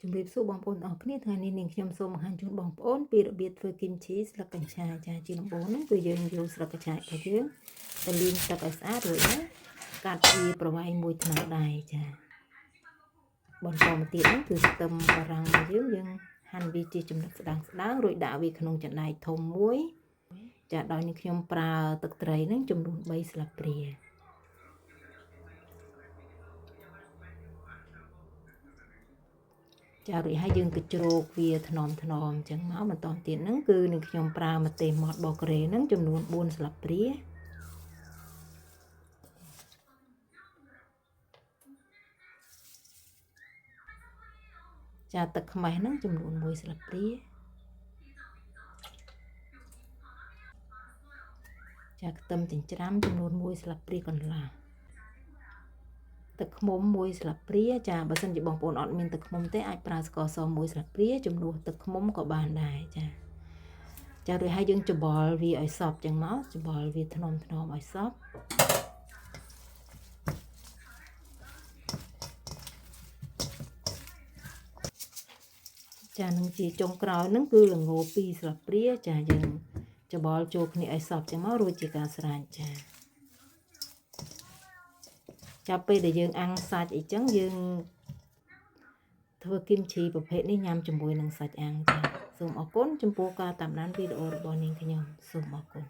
ជំរាបសួរបងប្អូនអរគ្នាថ្ងៃនេះនាងខ្ញុំសូមបង្ហាញជូនបងប្អូនពីរបៀបធ្វើគីមឈីស្លឹកកញ្ឆាចាជាដំបូងហ្នឹងគឺយើងយកស្លឹកកញ្ឆារបស់យើងទៅលាងទឹកឲ្យស្អាតរួចហើយកាត់វាប្រវែង1ថ្នាំងដៃចាបន្តមកទៀតហ្នឹងគឺខ្ទឹមបារាំងយើងហាន់វាជាចំណិតស្ដើងរួចដាក់វាក្នុងចង្កេះធំមួយចាដោយនាងខ្ញុំប្រើទឹកត្រីហ្នឹងចំនួន3ស្លាបព្រាចារួចហើយយើងទៅជ្រោកវាថ្នមអញ្ចឹងមកបន្តទៀតហ្នឹងគឺនឹងខ្ញុំប្រើម្ទេសម៉ដ្ឋបូក្រេហ្នឹងចំនួន4ស្លាបព្រាចាទឹកខ្មេះហ្នឹងចំនួន1ស្លាបព្រាចាខ្ទឹមចិញ្ច្រាំចំនួន1ស្លាបព្រាកន្លះទឹកឃ្មុំ1ស្លាបព្រាចាបើសិនជាបងប្អូនអត់មានទឹកឃ្មុំទេអាចប្រើស្ករស1ស្លាបព្រាជំនួសទឹកឃ្មុំក៏បានដែរចារួចហើយយើងច្បល់វាឲ្យសព្វចឹងមកច្បល់វាថ្នមឲ្យសព្វចានឹងជាចុងក្រោយហ្នឹងគឺល្ង2ស្លាបព្រាចាយើងច្បល់ចូលគ្នាឲ្យសព្វចឹងមករួចជាការស្រេចចាប់ពេលដែលយើងអាំងសាច់អីចឹងយើងធ្វើគីមឈីប្រភេទនេះញ៉ាំជាមួយនឹងសាច់អាំងចាសូមអរគុណចំពោះការតាមដានវីដេអូរបស់នាងខ្ញុំសូមអរគុណ